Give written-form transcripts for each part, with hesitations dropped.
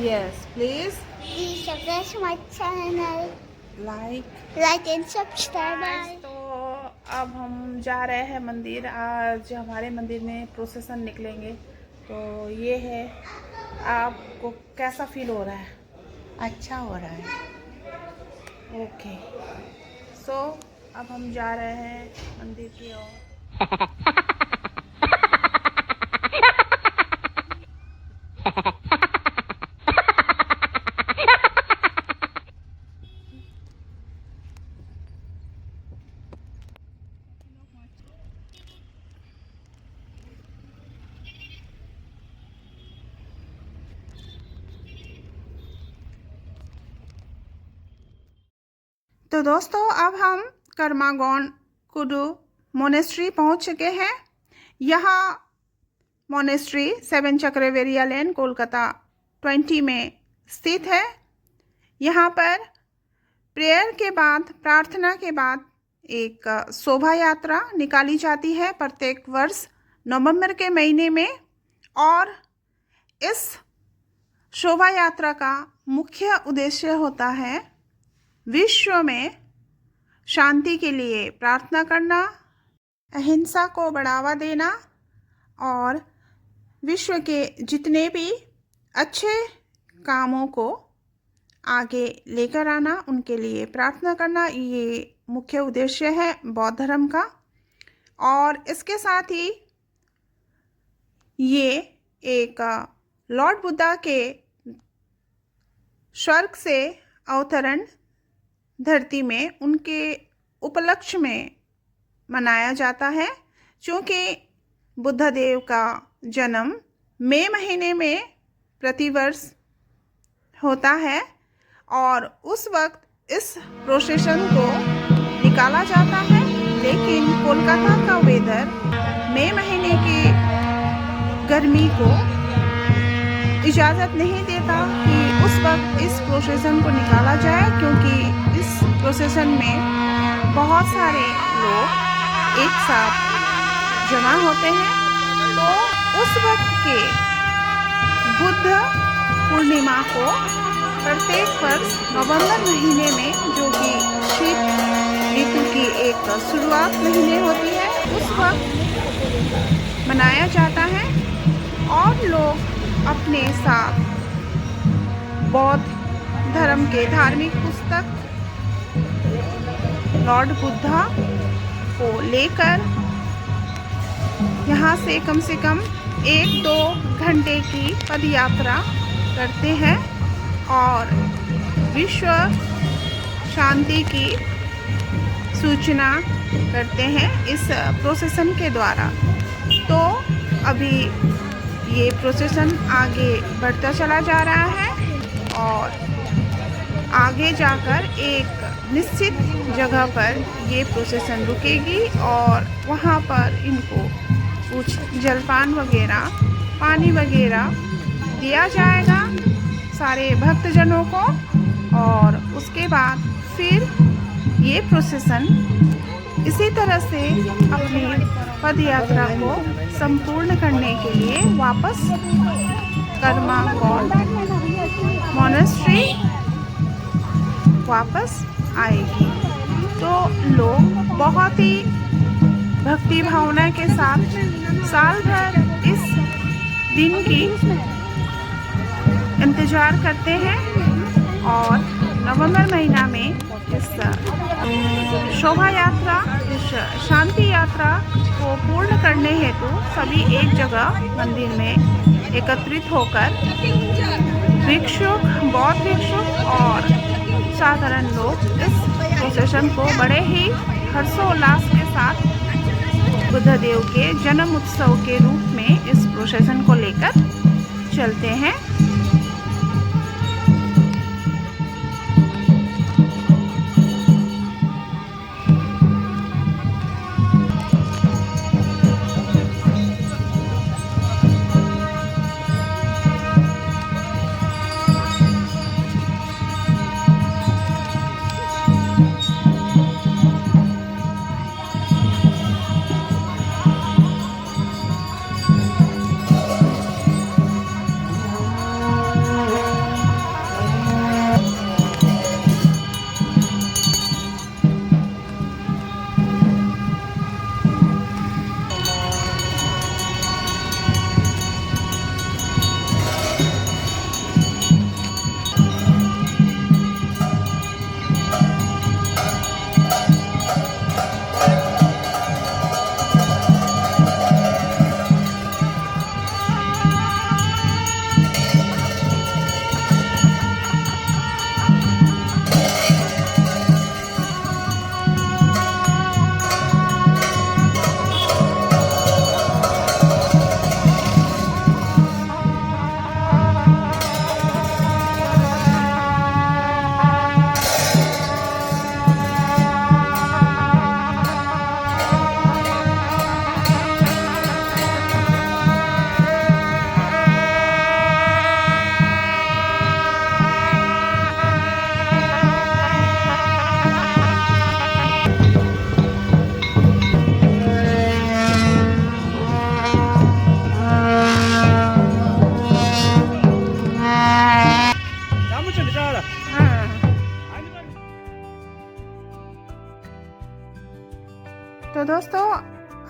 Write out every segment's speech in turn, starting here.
Yes, please Please subscribe my channel. like. Like and subscribe. Guys, तो अब हम जा रहे हैं मंदिर। आज हमारे मंदिर में प्रोसेसन निकलेंगे। तो ये है, आपको कैसा फील हो रहा है? अच्छा हो रहा है। ओके, सो अब हम जा रहे हैं मंदिर की ओर। तो दोस्तों, अब हम कर्मागौन कुडू मोनेस्ट्री पहुंच चुके हैं। यहाँ मोनेस्ट्री 7 चक्रवेरिया लेन कोलकाता 20 में स्थित है। यहाँ पर प्रेयर के बाद, प्रार्थना के बाद एक शोभा यात्रा निकाली जाती है प्रत्येक वर्ष नवंबर के महीने में। और इस शोभा यात्रा का मुख्य उद्देश्य होता है विश्व में शांति के लिए प्रार्थना करना, अहिंसा को बढ़ावा देना और विश्व के जितने भी अच्छे कामों को आगे लेकर आना, उनके लिए प्रार्थना करना, ये मुख्य उद्देश्य है बौद्ध धर्म का। और इसके साथ ही ये एक लॉर्ड बुद्धा के स्वर्ग से अवतरण धरती में उनके उपलक्ष्य में मनाया जाता है, क्योंकि बुद्धदेव का जन्म मई महीने में प्रतिवर्ष होता है। और उस वक्त इस प्रोसेशन को निकाला जाता है। लेकिन कोलकाता का वेदर मई महीने की गर्मी को इजाज़त नहीं देता कि उस वक्त इस प्रोसेशन को निकाला जाए, क्योंकि इस प्रोसेशन में बहुत सारे लोग एक साथ जमा होते हैं। तो उस वक्त के बुद्ध पूर्णिमा को प्रत्येक वर्ष नवंबर महीने में, जो कि शीत ऋतु की एक शुरुआत महीने होती है, उस वक्त मनाया जाता है। और लोग अपने साथ बौद्ध धर्म के धार्मिक पुस्तक लॉर्ड बुद्धा को लेकर यहाँ से कम 1-2 घंटे की पद यात्रा करते हैं और विश्व शांति की सूचना करते हैं इस प्रोसेसन के द्वारा। तो अभी ये प्रोसेसन आगे बढ़ता चला जा रहा है और आगे जाकर एक निश्चित जगह पर ये प्रोसेसन रुकेगी और वहाँ पर इनको कुछ जलपान वगैरह, पानी वगैरह दिया जाएगा सारे भक्तजनों को। और उसके बाद फिर ये प्रोसेसन इसी तरह से अपनी पद यात्रा को संपूर्ण करने के लिए वापस कर्मागौन मोनेस्ट्री वापस आएगी। तो लोग बहुत ही भक्ति भावना के साथ साल भर इस दिन की इंतज़ार करते हैं और नवंबर महीना में इस शोभा यात्रा, इस शांति यात्रा को पूर्ण करने हेतु सभी एक जगह मंदिर में एकत्रित होकर भिक्षुक, बौद्ध भिक्षुक और साधारण लोग इस प्रोसेशन को बड़े ही हर्षोल्लास के साथ बुद्धदेव के जन्म उत्सव के रूप में इस प्रोसेशन को लेकर चलते हैं।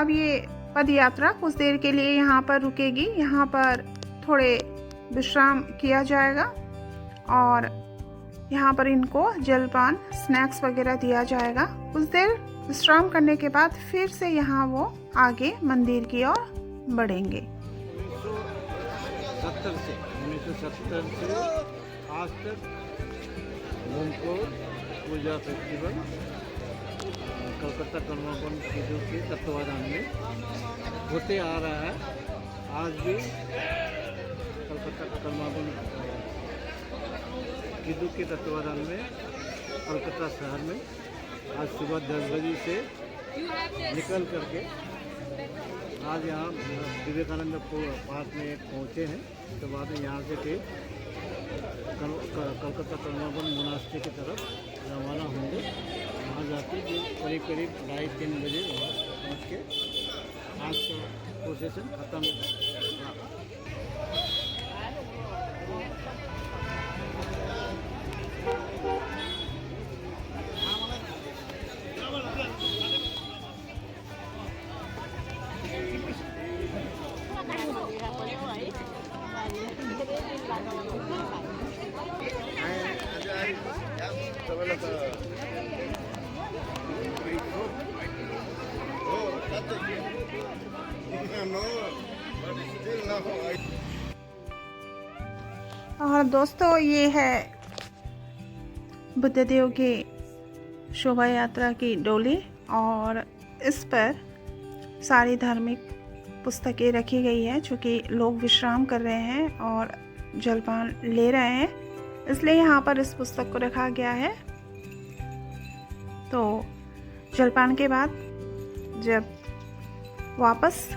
अब ये पद यात्रा कुछ देर के लिए यहाँ पर रुकेगी। यहाँ पर थोड़े विश्राम किया जाएगा और यहाँ पर इनको जलपान स्नैक्स वगैरह दिया जाएगा। कुछ देर विश्राम करने के बाद फिर से यहाँ वो आगे मंदिर की ओर बढ़ेंगे। 1970 से आज तक लोमकोर पूजा फेस्टिवल कलकत्ता कर्मावन किदू के तत्वाधान में होते आ रहा है। आज भी कलकत्ता कर्मावन किदू के तत्वाधान में कलकत्ता शहर में आज सुबह 10 बजे से निकल करके आज यहाँ विवेकानंद पार्क में पहुँचे हैं। तो बाद में यहाँ से फिर कलकत्ता कर्मावन मोनास्ट्री की तरफ रवाना होंगे। वहाँ जाके जो करीब 2:30-3 बजे वहाँ पहुँच के आज का प्रोसेसन खत्म होगा। और दोस्तों, ये है बुद्धदेव के शोभा यात्रा की डोली और इस पर सारी धार्मिक पुस्तकें रखी गई है। चूँकि लोग विश्राम कर रहे हैं और जलपान ले रहे हैं, इसलिए यहाँ पर इस पुस्तक को रखा गया है। तो जलपान के बाद जब वापस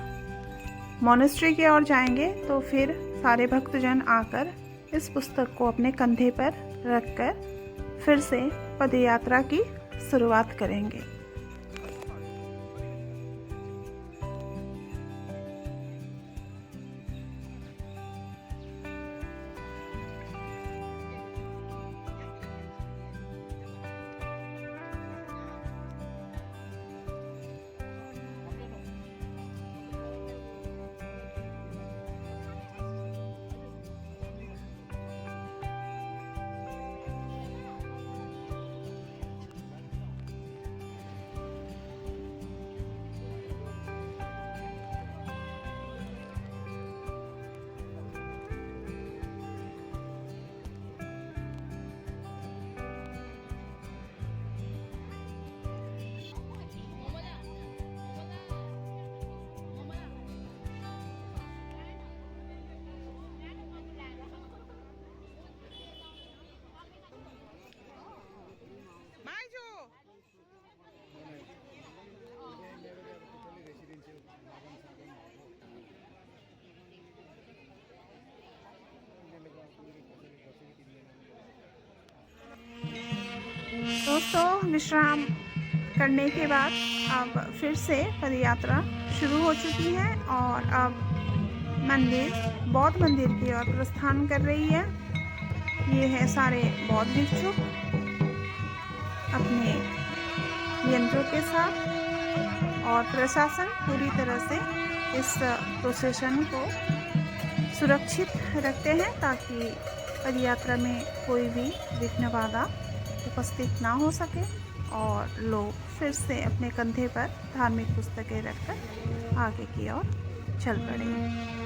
मोनेस्ट्री की ओर जाएंगे तो फिर सारे भक्तजन आकर इस पुस्तक को अपने कंधे पर रखकर फिर से पदयात्रा की शुरुआत करेंगे। दोस्तों, विश्राम करने के बाद अब फिर से पदयात्रा शुरू हो चुकी है और अब बौद्ध मंदिर की ओर प्रस्थान कर रही है। ये है सारे बौद्ध भिक्षु अपने यंत्रों के साथ और प्रशासन पूरी तरह से इस प्रोसेशन को सुरक्षित रखते हैं ताकि पदयात्रा में कोई भी विघ्न बाधा उपस्थित ना हो सके और लोग फिर से अपने कंधे पर धार्मिक पुस्तकें रखकर आगे की ओर चल पड़े।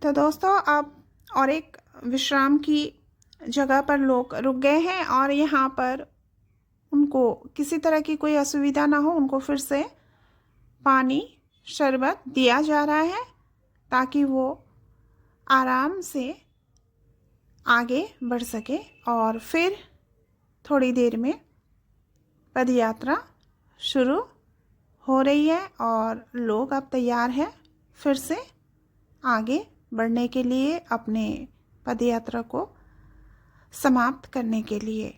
तो दोस्तों, अब और एक विश्राम की जगह पर लोग रुक गए हैं और यहाँ पर उनको किसी तरह की कोई असुविधा ना हो, उनको फिर से पानी शरबत दिया जा रहा है ताकि वो आराम से आगे बढ़ सके। और फिर थोड़ी देर में पद यात्रा शुरू हो रही है और लोग अब तैयार हैं फिर से आगे बढ़ने के लिए, अपने पद यात्रा को समाप्त करने के लिए।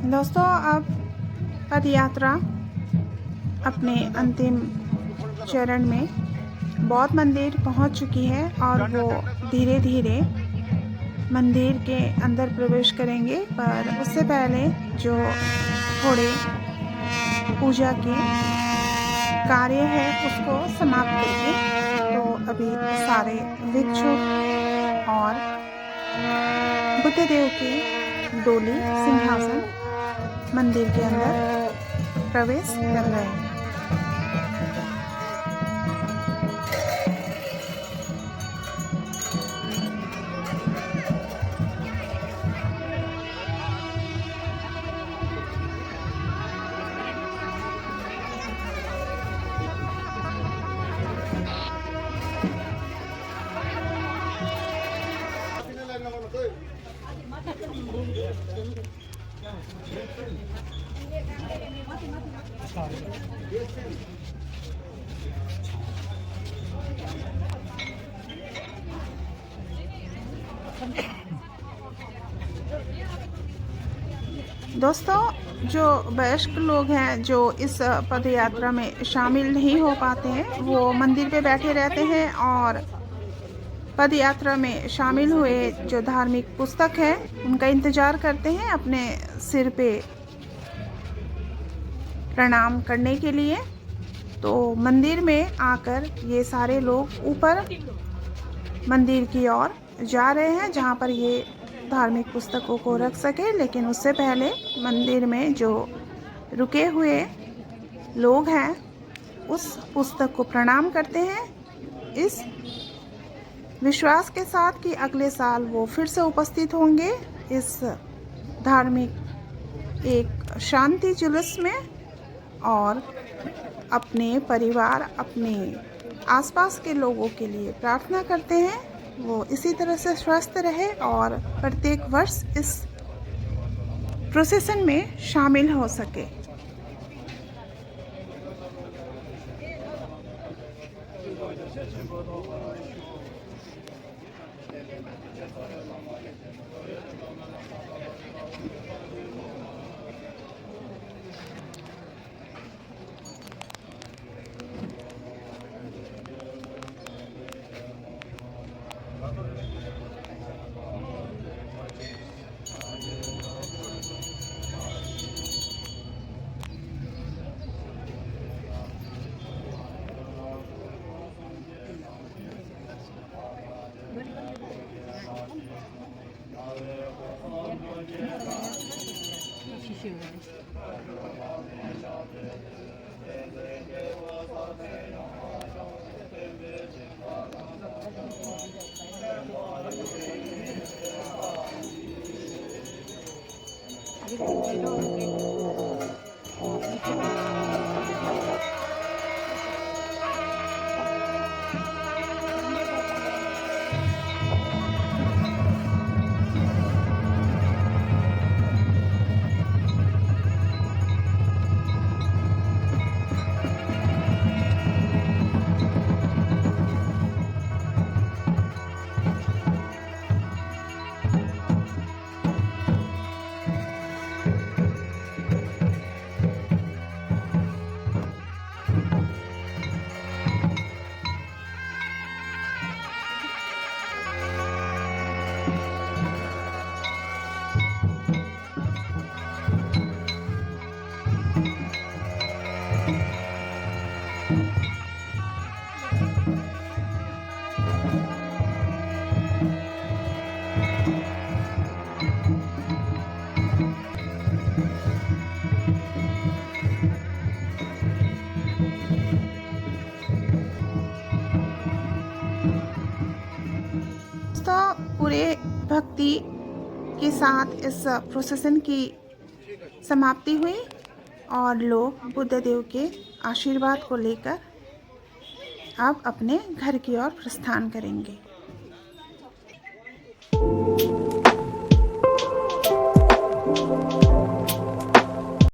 दोस्तों, अब पद यात्रा अपने अंतिम चरण में बौद्ध मंदिर पहुंच चुकी है और वो धीरे धीरे मंदिर के अंदर प्रवेश करेंगे। पर उससे पहले जो थोड़े पूजा के कार्य है उसको समाप्त करके, तो अभी सारे भिक्षु और बुद्धदेव की डोली सिंहासन मंदिर के अंदर प्रवेश कर रहे हैं। दोस्तों, जो वयस्क लोग हैं जो इस पद यात्रा में शामिल नहीं हो पाते हैं, वो मंदिर पे बैठे रहते हैं और पद यात्रा में शामिल हुए जो धार्मिक पुस्तक है उनका इंतज़ार करते हैं अपने सिर पे प्रणाम करने के लिए। तो मंदिर में आकर ये सारे लोग ऊपर मंदिर की ओर जा रहे हैं जहाँ पर ये धार्मिक पुस्तकों को रख सके। लेकिन उससे पहले मंदिर में जो रुके हुए लोग हैं उस पुस्तक को प्रणाम करते हैं, इस विश्वास के साथ कि अगले साल वो फिर से उपस्थित होंगे इस धार्मिक एक शांति जुलूस में और अपने परिवार, अपने आसपास के लोगों के लिए प्रार्थना करते हैं वो इसी तरह से स्वस्थ रहे और प्रत्येक वर्ष इस प्रोसेसन में शामिल हो सके। दोस्तों पूरे भक्ति के साथ इस प्रोसेसन की समाप्ति हुई और लोग बुद्धदेव के आशीर्वाद को लेकर अब अपने घर की ओर प्रस्थान करेंगे।